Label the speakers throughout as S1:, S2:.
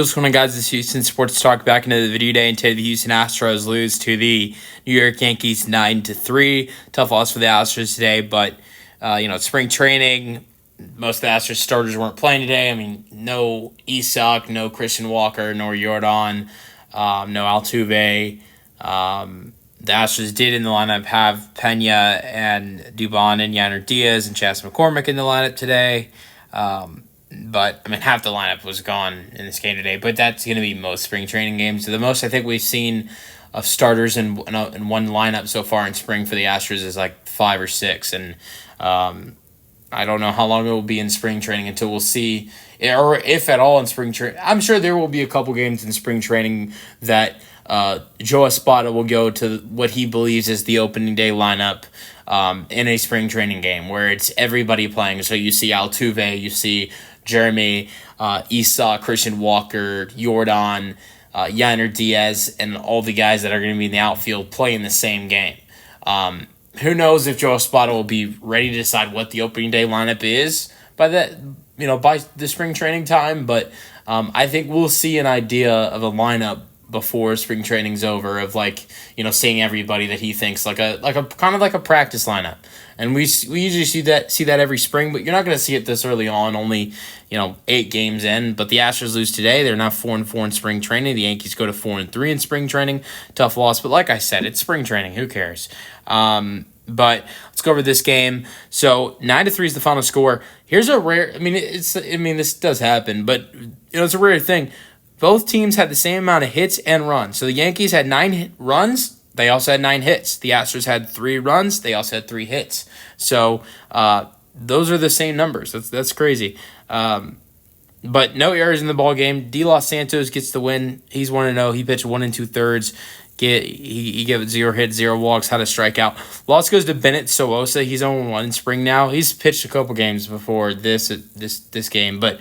S1: What's going on, guys? This is Houston Sports Talk back into the video day, and today the Houston Astros lose to the New York Yankees 9-3. Tough loss for the Astros today, but it's spring training. Most of the Astros starters weren't playing today. I mean, no Isak, no Christian Walker, nor Jordan, no Altuve. The Astros did in the lineup have Peña and Dubon and Yanner Diaz and Chas McCormick in the lineup today. But, half the lineup was gone in this game today. But that's going to be most spring training games. So the most I think we've seen of starters in one lineup so far in spring for the Astros is like 5 or 6. And I don't know how long it will be in spring training until we'll see, or if at all in spring training. I'm sure there will be a couple games in spring training that Joe Espada will go to what he believes is the opening day lineup in a spring training game where it's everybody playing. So you see Altuve, you see Jeremy, Isak, Christian Walker, Jordan, Yanner Diaz, and all the guys that are going to be in the outfield playing the same game. Who knows if Joe Espada will be ready to decide what the opening day lineup is by the spring training time, but I think we'll see an idea of a lineup before spring training's over of seeing everybody that he thinks like a kind of like a practice lineup. And we usually see that every spring, but you're not going to see it this early on, only 8 games in. But the Astros lose today. They're now 4-4 in spring training. The Yankees go to 4-3 in spring training. Tough loss, but like I said, it's spring training. Who cares? But let's go over this game. So 9-3 is the final score. Here's a rare. This does happen, but it's a rare thing. Both teams had the same amount of hits and runs. So the Yankees had 9 runs. They also had 9 hits. The Astros had 3 runs. They also had 3 hits. So those are the same numbers. That's crazy. But no errors in the ball game. De Los Santos gets the win. He's 1-0. He pitched 1 2/3. He gave it 0 hits, 0 walks, had a strikeout. Loss goes to Bennett Sosa. He's 0-1 in spring now. He's pitched a couple games before this game, but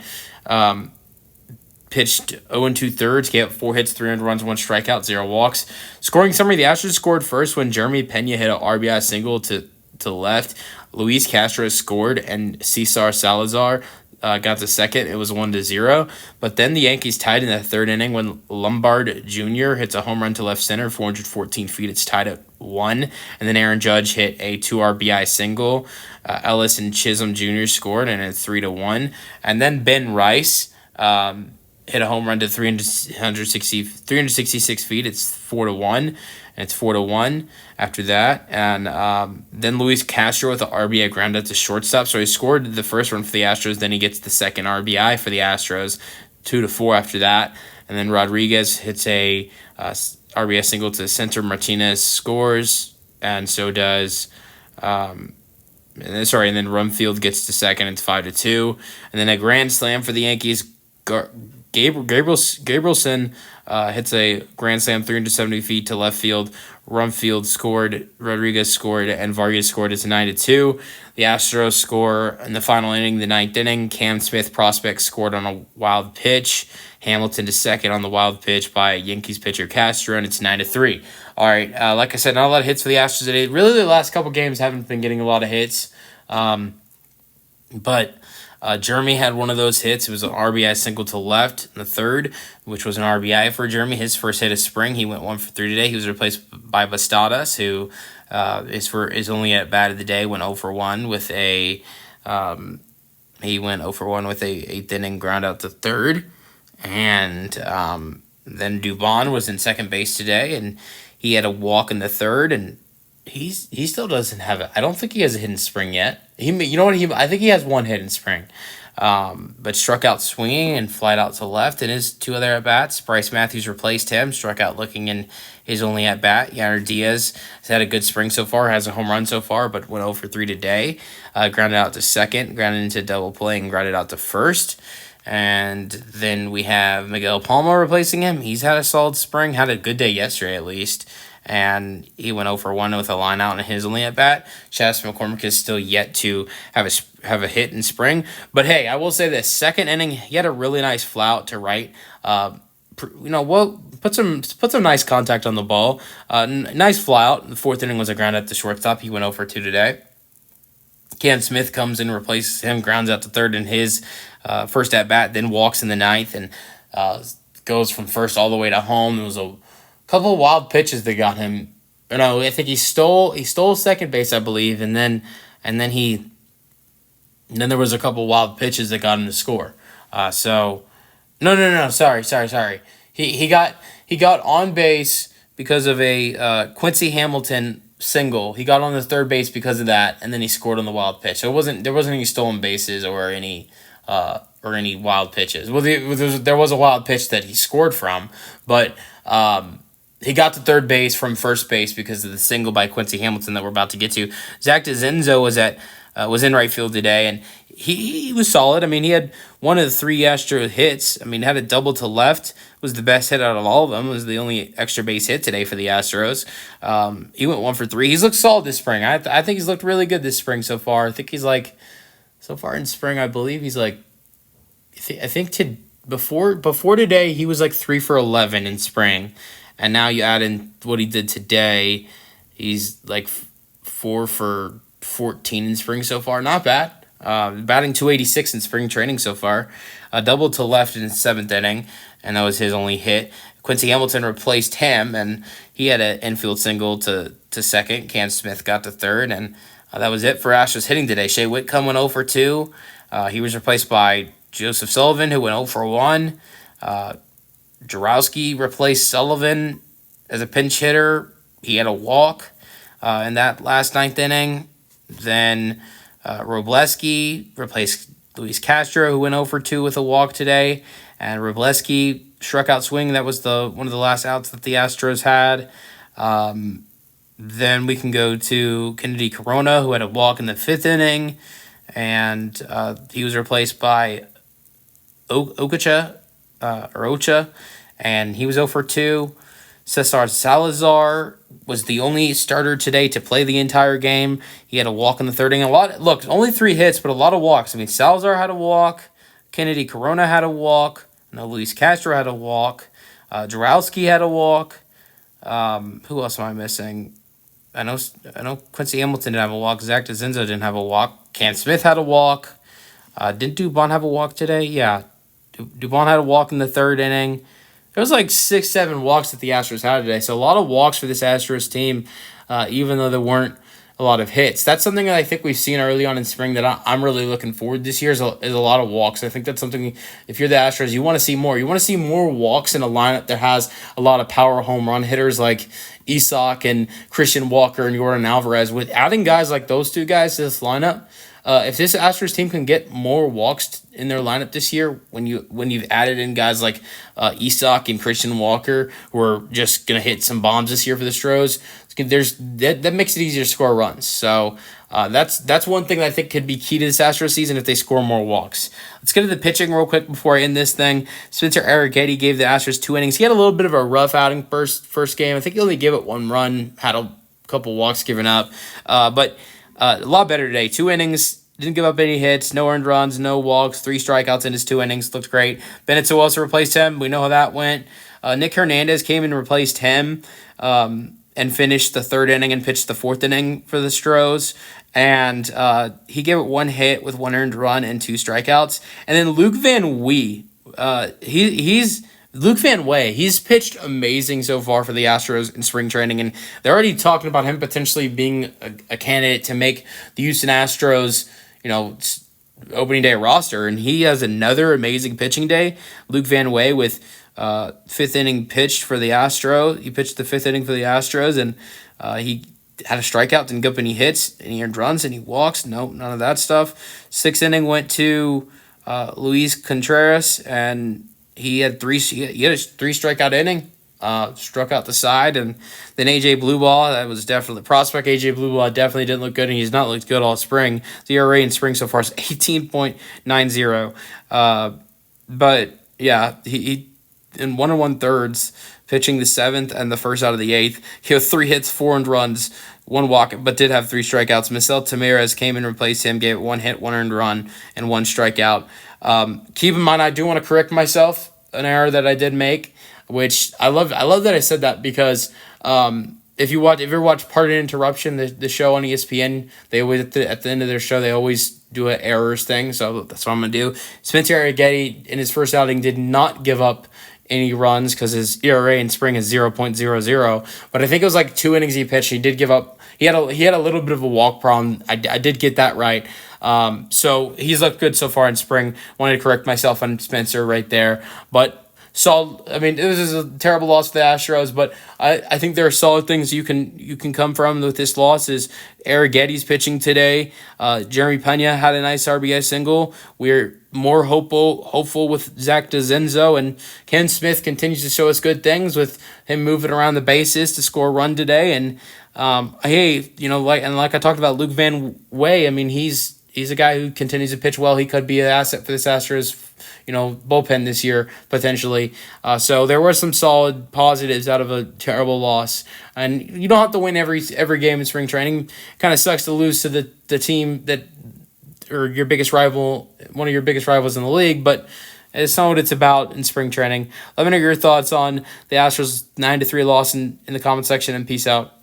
S1: pitched 0 2/3, gave up 4 hits, 300 runs, 1 strikeout, 0 walks. Scoring summary: the Astros scored first when Jeremy Peña hit an RBI single to the left. Luis Castro scored, and Cesar Salazar got the second. It was 1-0. But then the Yankees tied in the third inning when Lombard Jr. hits a home run to left center, 414 feet. It's tied at 1. And then Aaron Judge hit a 2 RBI single. Ellis and Chisholm Jr. scored, and it's 3-1. And then Ben Rice hit a home run to 366 feet. It's 4-1, and it's 4-1 after that. And then Luis Castro with the RBI ground out to shortstop. So he scored the first run for the Astros. Then he gets the second RBI for the Astros, 2-4 after that. And then Rodriguez hits a RBI single to center. Martinez scores, and so does. And then Rumfield gets to second. It's 5-2. And then a grand slam for the Yankees. Gabrielson hits a grand slam 370 feet to left field. Rumfield scored, Rodriguez scored, and Vargas scored. It's 9-2. The Astros score in the final inning, the 9th inning. Cam Smith prospect scored on a wild pitch. Hamilton to second on the wild pitch by Yankees pitcher Castro, and it's 9-3. All right, like I said, not a lot of hits for the Astros today. Really, the last couple games haven't been getting a lot of hits. But Jeremy had one of those hits. It was an RBI single to left in the third, which was an RBI for Jeremy. His first hit of spring. He went 1 for 3 today. He was replaced by Bastadas, who is only at bat of the day. Went 0 for 1 with a 8th inning ground out to third, and then Dubon was in second base today, and he had a walk in the third, and he still doesn't have it. I don't think he has a hit in spring yet. I think he has 1 hit in spring, but struck out swinging and flied out to left in his 2 other at-bats. Bryce Matthews replaced him, struck out looking in his only at-bat. Yanner Diaz has had a good spring so far, has a home run so far, but went 0 for 3 today. Grounded out to second, grounded into double play, and grounded out to first. And then we have Miguel Palma replacing him. He's had a solid spring, had a good day yesterday at least. And he went 0 for 1 with a line out in his only at bat. Chas McCormick is still yet to have a hit in spring. But hey, I will say this: second inning, he had a really nice fly out to right. Put some nice contact on the ball. Nice fly out. The 4th inning was a ground at the shortstop. He went 0 for 2 today. Cam Smith comes in, replaces him, grounds out to third in his first at bat, then walks in the 9th, and goes from first all the way to home. There was a couple of wild pitches that got him. No, I think he stole second base, I believe, and then there was a couple of wild pitches that got him to score. No. Sorry. He got on base because of a Quincy Hamilton single. He got on the third base because of that, and then he scored on the wild pitch. So there wasn't any stolen bases or any wild pitches. Well, there was a wild pitch that he scored from, but he got to third base from first base because of the single by Quincy Hamilton that we're about to get to. Zach DeZenzo was in right field today, and he was solid. I mean, he had one of the 3 Astro hits. I mean, had a double to left. Was the best hit out of all of them. Was the only extra base hit today for the Astros. He went 1 for 3. He's looked solid this spring. I think he's looked really good this spring so far. I think he's like, so far in spring, I believe he's like, before today, he was like 3 for 11 in spring. And now you add in what he did today, he's like 4 for 14 in spring so far. Not bad. Batting .286 in spring training so far. Double to left in the 7th inning, and that was his only hit. Quincy Hamilton replaced him, and he had an infield single to second. Cam Smith got to third, and that was it for Astros hitting today. Shea Whitcomb went 0 for 2. He was replaced by Joseph Sullivan, who went 0 for 1. Jarowski replaced Sullivan as a pinch hitter. He had a walk in that last 9th inning. Then Robleski replaced Luis Castro, who went 0 for 2 with a walk today. And Robleski struck out swing. That was one of the last outs that the Astros had. Then we can go to Kennedy Corona, who had a walk in the 5th inning. And he was replaced by Ocha, and he was 0 for 2. Cesar Salazar was the only starter today to play the entire game. He had a walk in the 3rd inning. Only 3 hits, but a lot of walks. I mean, Salazar had a walk. Kennedy Corona had a walk. Luis Castro had a walk. Jarowski had a walk. Who else am I missing? I know Quincy Hamilton didn't have a walk. Zach DeZenzo didn't have a walk. Cam Smith had a walk. Didn't Dubon have a walk today? Yeah. Dubon had a walk in the 3rd inning. There was like 6-7 walks that the Astros had today. So a lot of walks for this Astros team, even though there weren't a lot of hits. That's something that I think we've seen early on in spring that I'm really looking forward this year is a lot of walks. I think that's something, if you're the Astros, you want to see more. You want to see more walks in a lineup that has a lot of power home run hitters like Isak and Christian Walker and Jordan Alvarez. With adding guys like those 2 guys to this lineup, if this Astros team can get more walks in their lineup this year, when you've added in guys like Isak and Christian Walker, who are just gonna hit some bombs this year for the Astros, that makes it easier to score runs. So that's one thing that I think could be key to this Astros season if they score more walks. Let's get to the pitching real quick before I end this thing. Spencer Arrighetti gave the Astros 2 innings. He had a little bit of a rough outing first game. I think he only gave it 1 run, had a couple walks given up, but a lot better today. 2 innings. Didn't give up any hits, no earned runs, no walks, 3 strikeouts in his 2 innings. Looked great. Bennett also replaced him. We know how that went. Nick Hernandez came and replaced him and finished the 3rd inning and pitched the 4th inning for the Astros. And he gave it 1 hit with 1 earned run and 2 strikeouts. And then Luke Van Wee, Luke Van Way, he's pitched amazing so far for the Astros in spring training, and they're already talking about him potentially being a candidate to make the Houston Astros, opening day roster, and he has another amazing pitching day. Luke Van Way with 5th inning pitched for the Astros. He pitched the 5th inning for the Astros, and he had a strikeout, didn't give up any hits, any earned runs, any walks. No, none of that stuff. 6th inning went to Luis Contreras, and he had a 3 strikeout inning. Struck out the side, and then AJ Blueball, that was definitely prospect. AJ Blueball definitely didn't look good, and he's not looked good all spring. The ERA in spring so far is 18.90. But yeah, he in 1 1/3, pitching the 7th and the 1st out of the 8th. He had 3 hits, 4 earned runs, 1 walk, but did have 3 strikeouts. Misael Tamirez came and replaced him, gave it 1 hit, 1 earned run, and 1 strikeout. Keep in mind, I do want to correct myself, an error that I did make, which I love that I said that, because if you ever watch Pardon Interruption, the show on ESPN, they always at the end of their show they always do an errors thing. So that's what I'm gonna do. Spencer Arrighetti in his first outing did not give up any runs because his ERA in spring is 0.00. But I think it was like 2 innings he pitched. He did give up. He had a little bit of a walk problem. I did get that right. So he's looked good so far in spring. Wanted to correct myself on Spencer right there, but. I mean, this is a terrible loss for the Astros, but I think there are solid things you can come from with this loss. Is Eric Getty's pitching today. Jeremy Peña had a nice RBI single. We're more hopeful with Zach DeZenzo, and Ken Smith continues to show us good things with him moving around the bases to score a run today. And hey, like I talked about Luke Van Way. I mean, he's a guy who continues to pitch well. He could be an asset for this Astros bullpen this year, potentially. So there were some solid positives out of a terrible loss. And you don't have to win every game in spring training. Kind of sucks to lose to the team or your biggest rival, one of your biggest rivals in the league, but it's not what it's about in spring training. Let me know your thoughts on the Astros 9-3 loss in the comment section, and peace out.